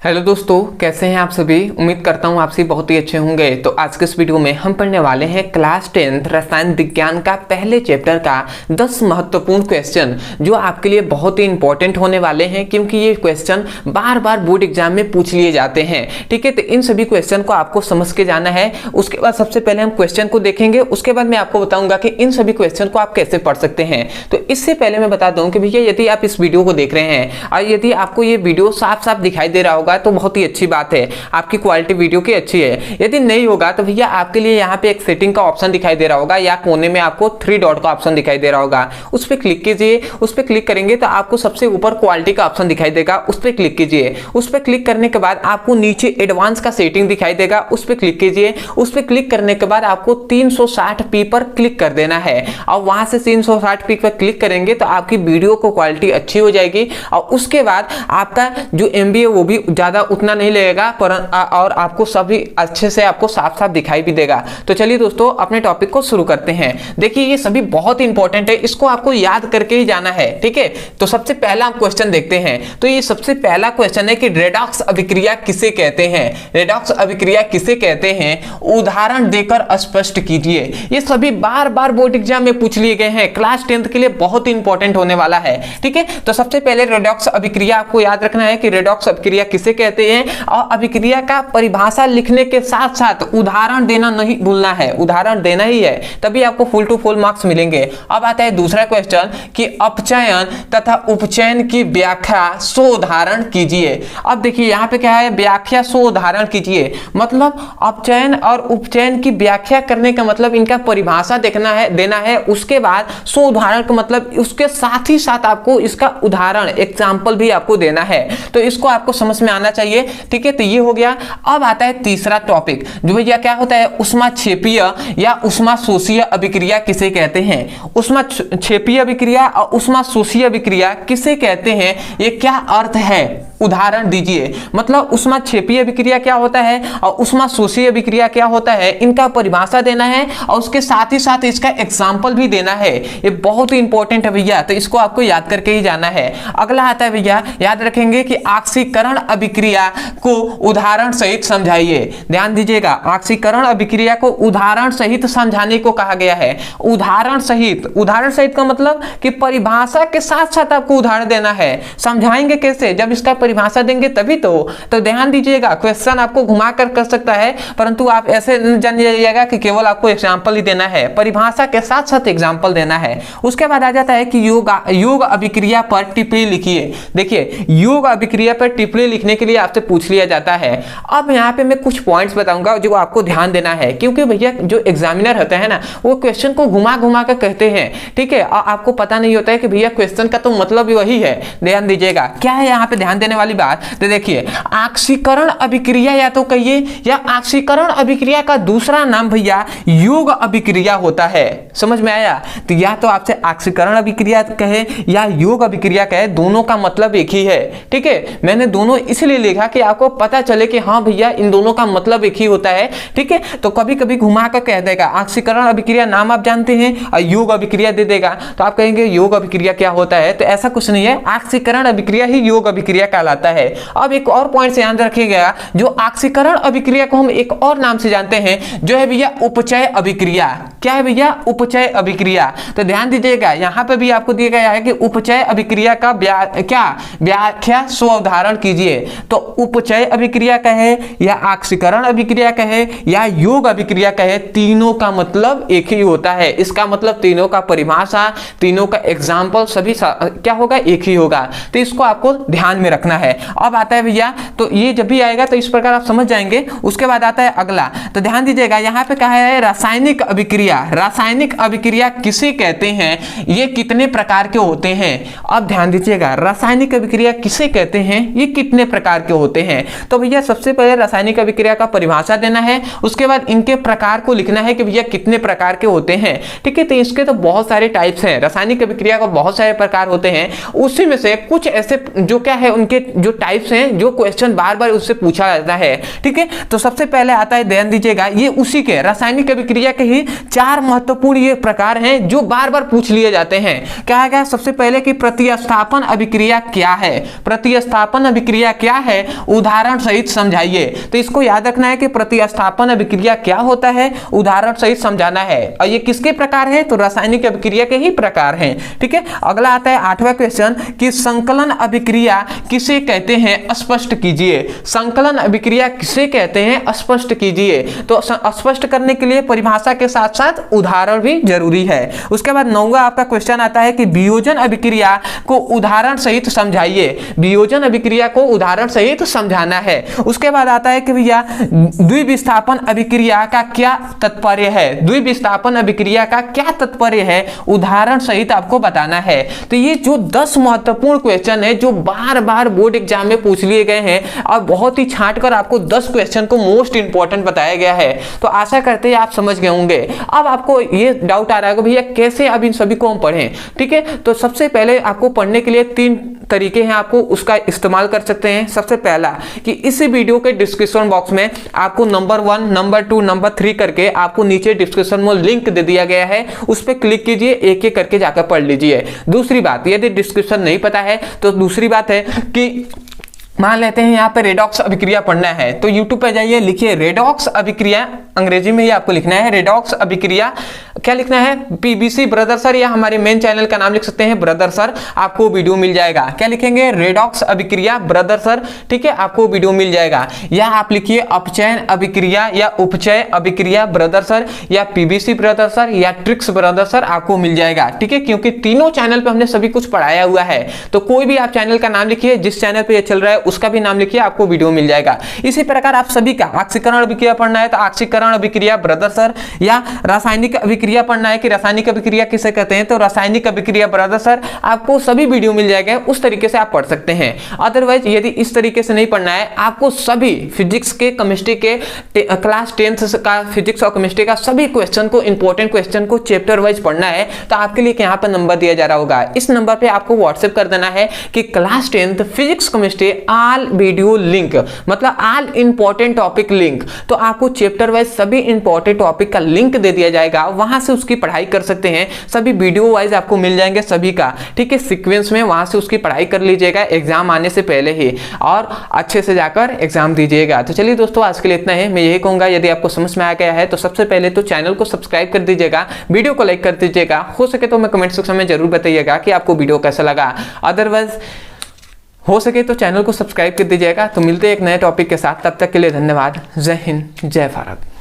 Hello दोस्तों, कैसे हैं आप सभी। उम्मीद करता हूं आप सभी बहुत ही अच्छे होंगे। तो आज के इस वीडियो में हम पढ़ने वाले हैं क्लास 10 रसायन विज्ञान का पहले चैप्टर का 10 महत्वपूर्ण क्वेश्चन जो आपके लिए बहुत ही इंपॉर्टेंट होने वाले हैं, क्योंकि ये क्वेश्चन बार बार बोर्ड एग्जाम में पूछ लिए जाते हैं। ठीक है, तो इन सभी क्वेश्चन को आपको समझ के जाना है। उसके बाद सबसे पहले हम क्वेश्चन को देखेंगे, उसके बाद मैं आपको बताऊंगा कि इन सभी क्वेश्चन को आप कैसे पढ़ सकते हैं। तो इससे पहले मैं बता दूं कि भैया यदि आप इस वीडियो को देख रहे हैं और यदि आपको ये वीडियो साफ साफ दिखाई दे रहा होगा तो बहुत ही अच्छी बात है, आपकी क्वालिटी वीडियो की अच्छी है। यदि नहीं होगा तो भैया आपके लिए यहाँ पे एक सेटिंग का ऑप्शन दिखाई दे रहा होगा या कोने में आपको 3 डॉट का ऑप्शन दिखाई दे रहा होगा, उस पर क्लिक कीजिए। उस पर क्लिक करेंगे तो आपको सबसे ऊपर क्वालिटी का ऑप्शन दिखाई देगा, उस पर क्लिक कीजिए। उस पर क्लिक करने के बाद आपको नीचे एडवांस का सेटिंग दिखाई देगा, उस पर क्लिक कीजिए। उस पर क्लिक करने के बाद आपको 360p पर क्लिक कर देना है और वहां से 360p पर क्लिक करेंगे तो आपकी वीडियो को क्वालिटी अच्छी हो जाएगी और उसके बाद आपका जो MB है वो भी ज्यादा उतना नहीं लगेगा और आपको सभी अच्छे से आपको साफ साफ दिखाई भी देगा। तो चलिए दोस्तों अपने टॉपिक को शुरू करते हैं। देखिए ये सभी बहुत ही इंपॉर्टेंट है, इसको आपको याद करके ही जाना है। ठीक है, तो सबसे पहला हम क्वेश्चन देखते हैं। तो ये सबसे पहला क्वेश्चन है कि रेडॉक्स अभिक्रिया किसे कहते हैं। रेडॉक्स अभिक्रिया किसे कहते हैं, उदाहरण देकर स्पष्ट कीजिए। ये सभी बार बार बोर्ड एग्जाम में पूछ लिए गए हैं, क्लास 10th के लिए बहुत ही इंपॉर्टेंट होने वाला है। ठीक है, तो सबसे पहले रेडॉक्स अभिक्रिया आपको याद रखना है कि रेडॉक्स अभिक्रिया किसे कहते हैं और अभिक्रिया का परिभाषा लिखने के साथ साथ उदाहरण देना नहीं भूलना है। उदाहरण देना ही है, तभी आपको फुल टू फुल मार्क्स मिलेंगे। अब आता है दूसरा क्वेश्चन कि अपचयन तथा उपचयन की व्याख्या सो उदाहरण कीजिए। अब देखिए यहाँ पे क्या है, व्याख्या सो उदाहरण कीजिए, मतलब अपचयन और उपचयन की व्याख्या करने का मतलब इनका परिभाषा देखना है, देना है। उसके बाद सो उदाहरण का मतलब उसके साथ ही साथ आपको इसका उदाहरण एग्जाम्पल भी आपको देना है। तो इसको आपको समझ में आना चाहिए। ठीक है, तो ये हो गया। अब आता है तीसरा टॉपिक जो भैया क्या होता है, उष्माक्षेपीय या उष्माशोषीय अभिक्रिया किसे कहते हैं। उष्माक्षेपीय अभिक्रिया और उष्माशोषीय अभिक्रिया किसे कहते हैं, ये क्या अर्थ है, उदाहरण दीजिए। मतलब उष्माक्षेपीय अभिक्रिया क्या होता है और उष्माशोषीय अभिक्रिया क्या होता है, इनका परिभाषा देना है और उसके साथ ही साथ इसका एग्जाम्पल भी देना है। ये बहुत ही इंपॉर्टेंट है भैया, तो इसको आपको याद करके ही जाना है। अगला आता है भैया, याद रखेंगे कि ऑक्सीकरण अभिक्रिया को उदाहरण सहित समझाइए। ध्यान दीजिएगा, ऑक्सीकरण अभिक्रिया को उदाहरण सहित समझाने को कहा गया है। उदाहरण सहित, उदाहरण सहित का मतलब कि परिभाषा के साथ साथ आपको उदाहरण देना है। समझाएंगे कैसे, जब इसका परिभाषा देंगे तभी तो ध्यान दीजिएगा, क्वेश्चन आपको घुमा कर सकता है, परंतु आप ऐसे जान जाइएगा कि केवल आपको एग्जाम्पल ही देना है, परिभाषा के साथ साथ एग्जाम्पल देना है। उसके बाद आ जाता है कि योग अभिक्रिया पर टिप्पणी लिखिए। देखिए योग अभिक्रिया पर टिप्पणी लिखने के लिए आपसे पूछ लिया जाता है। अब यहाँ पे मैं कुछ पॉइंट्स बताऊंगा जो आपको ध्यान देना है, क्योंकि भैया जो एग्जामिनर होता है ना वो क्वेश्चन को घुमा घुमा कर कहते हैं। ठीक है, और आपको पता नहीं होता है कि भैया क्वेश्चन का तो मतलब ही वही है। ध्यान दीजिएगा, क्या है यहाँ पे ध्यान देने वाली बात। तो देखिए ऑक्सीकरण अभिक्रिया या तो कहिए या ऑक्सीकरण अभिक्रिया का दूसरा नाम भैया योग अभिक्रिया होता है। समझ में आया, तो या तो आपसे ऑक्सीकरण अभिक्रिया कहे या योग अभिक्रिया कहे, दोनों का मतलब एक ही है। ठीक है, मैंने दोनों इसलिए लिखा कि आपको पता चले कि हाँ भैया इन दोनों का मतलब एक ही होता है। ठीक है, तो कभी कभी घुमा कर कह देगा ऑक्सीकरण अभिक्रिया नाम आप जानते हैं और योग अभिक्रिया दे देगा, तो आप कहेंगे योग अभिक्रिया क्या होता है, तो ऐसा कुछ नहीं है, ऑक्सीकरण अभिक्रिया ही योग अभिक्रिया कहलाता है। अब एक और पॉइंट से ध्यान रखिएगा, जो ऑक्सीकरण अभिक्रिया को हम एक और नाम से जानते हैं जो है भैया उपचय अभिक्रिया। क्या है भैया, उपचय अभिक्रिया। तो ध्यान दीजिएगा यहाँ पे भी आपको दिया गया है कि उपचय अभिक्रिया का व्याख्या स्व उदाहरण कीजिए। तो उपचय अभिक्रिया कहे या ऑक्सीकरण अभिक्रिया कहे या योग अभिक्रिया कहे, तीनों का मतलब एक ही होता है। इसका मतलब तीनों का परिभाषा, तीनों का एग्जाम्पल सभी क्या होगा, एक ही होगा। तो इसको आपको ध्यान में रखना है। अब आता है भैया, तो ये जब भी आएगा तो इस प्रकार आप समझ जाएंगे। उसके बाद आता है अगला, तो ध्यान दीजिएगा यहाँ पे कहा है रासायनिक अभिक्रिया। रासायनिक अभिक्रिया किसे कहते हैं, ये कितने प्रकार के होते हैं। अब ध्यान दीजिएगा, रासायनिक अभिक्रिया किसे कहते हैं, ये कितने प्रकार के होते हैं। तो भैया सबसे पहले रासायनिक अभिक्रिया का परिभाषा देना है, उसके बाद इनके प्रकार को लिखना है कि भैया कितने प्रकार के होते हैं। ठीक है, तो इसके तो बहुत सारे टाइप्स हैं, रासायनिक अभिक्रिया का बहुत सारे प्रकार होते हैं, उसी में से कुछ ऐसे जो क्या है उनके जो टाइप्स हैं जो क्वेश्चन बार बार उससे पूछा जाता है। ठीक है, तो सबसे पहले आता है, ध्यान दीजिएगा, ये उसी के रासायनिक अभिक्रिया के ही 4 महत्वपूर्ण ये प्रकार हैं जो बार बार पूछ लिए जाते हैं। क्या है? सबसे पहले कि प्रतिस्थापन अभिक्रिया क्या है, प्रतिस्थापन अभिक्रिया क्या है, उदाहरण सहित समझाइए। तो इसको याद रखना है कि प्रतिस्थापन अभिक्रिया क्या होता है, उदाहरण सहित समझाना है। और ये किसके प्रकार है? तो रासायनिक अभिक्रिया के ही प्रकार हैं। ठीक है, अगला आता है 8वां क्वेश्चन कि संकलन अभिक्रिया किसे कहते हैं, स्पष्ट कीजिए। संकलन अभिक्रिया किसे कहते हैं, स्पष्ट कीजिए। तो स्पष्ट करने के लिए परिभाषा के साथ साथ उदाहरण भी जरूरी है। उसके बाद 9वां आपका क्वेश्चन आता है कि वियोजन अभिक्रिया को उदाहरण सहित समझाइए। वियोजन अभिक्रिया को उदाहरण सहित समझाना है। उसके बाद आता है कि भैया द्विविस्थापन अभिक्रिया का क्या तात्पर्य है, द्विविस्थापन अभिक्रिया का क्या तात्पर्य है, उदाहरण सहित आपको बताना है। तो ये जो 10 महत्वपूर्ण क्वेश्चन है जो बार बार बोर्ड एग्जाम में पूछ लिए गए हैं और बहुत ही छांट कर आपको 10 क्वेश्चन को मोस्ट इंपॉर्टेंट बताया गया है। तो आशा करते हैं आप समझ गए होंगे। अब आपको ये डाउट आ रहा है भैया कैसे अब इन सभी को हम पढ़ें। ठीक है, तो सबसे पहले आपको पढ़ने के लिए 3 तरीके हैं, आपको उसका इस्तेमाल कर सकते हैं। सबसे पहला कि इस वीडियो के डिस्क्रिप्शन बॉक्स में आपको नंबर 1, नंबर 2, नंबर 3 करके आपको नीचे डिस्क्रिप्शन में लिंक दे दिया गया है, उस पर क्लिक कीजिए, एक एक करके जाकर पढ़ लीजिए। दूसरी बात, यदि डिस्क्रिप्शन नहीं पता है तो दूसरी बात है कि मान लेते हैं यहाँ पे रेडॉक्स अभिक्रिया पढ़ना है तो YouTube पे जाइए, लिखिए रेडॉक्स अभिक्रिया, अंग्रेजी में ही आपको लिखना है रेडॉक्स अभिक्रिया। क्या लिखना है? PBC ब्रदर सर, या हमारे मेन चैनल का नाम लिख सकते हैं ब्रदर सर, आपको वीडियो मिल जाएगा। क्या लिखेंगे? रेडॉक्स अभिक्रिया ब्रदर सर। ठीक है, आपको वीडियो मिल जाएगा। या आप लिखिए अपचयन अभिक्रिया या उपचय अभिक्रिया ब्रदर सर, या PBC ब्रदर सर, या ट्रिक्स ब्रदर सर, आपको मिल जाएगा। ठीक है, क्योंकि तीनों चैनल पे हमने सभी कुछ पढ़ाया हुआ है। तो कोई भी आप चैनल का नाम लिखिए, जिस चैनल पे ये चल रहा है उसका भी नाम लिखिए, आपको वीडियो मिल जाएगा। इसी प्रकार आप सभी का ऑक्सीकरण अभिक्रिया पढ़ना है तो ऑक्सीकरण अभिक्रिया ब्रदर सर, या रासायनिक अभिक्रिया पढ़ना है कि रासायनिक अभिक्रिया किसे कहते हैं तो रासायनिक अभिक्रिया ब्रदर सर, आपको सभी वीडियो मिल जाएगा। उस तरीके से आप पढ़ सकते हैं। अदरवाइज यदि इस तरीके से नहीं पढ़ना है, आपको सभी फिजिक्स के, केमिस्ट्री के, क्लास 10th का फिजिक्स और केमिस्ट्री का सभी क्वेश्चन को, इंपॉर्टेंट क्वेश्चन को चैप्टर वाइज पढ़ना है तो आपके लिए यहाँ पर नंबर दिया जा रहा होगा। इस नंबर पे आपको व्हाट्सएप कर देना है कि class 10th physics chemistry all video link, मतलब ऑल इंपॉर्टेंट टॉपिक लिंक। तो आपको चैप्टर वाइज सभी इंपॉर्टेंट टॉपिक का लिंक दे दिया जाएगा, वहां से उसकी पढ़ाई कर सकते हैं। सभी वीडियो वाइज आपको मिल जाएंगे सभी का। ठीक है, सीक्वेंस में वहां से उसकी पढ़ाई कर लीजिएगा एग्जाम आने से पहले ही, और अच्छे से जाकर एग्जाम दीजिएगा। तो चलिए दोस्तों, आज के लिए इतना है। मैं यही कहूंगा, यदि आपको समझ में आ गया है तो सबसे पहले तो चैनल को सब्सक्राइब कर दीजिएगा, वीडियो को लाइक कर दीजिएगा, हो सके तो मैं कमेंट सेक्शन में जरूर बताइएगा कि आपको वीडियो कैसा लगा। अदरवाइज हो सके तो चैनल को सब्सक्राइब कर दीजिएगा। तो मिलते हैं एक नए टॉपिक के साथ, तब तक के लिए धन्यवाद। जय हिंद, जय भारत।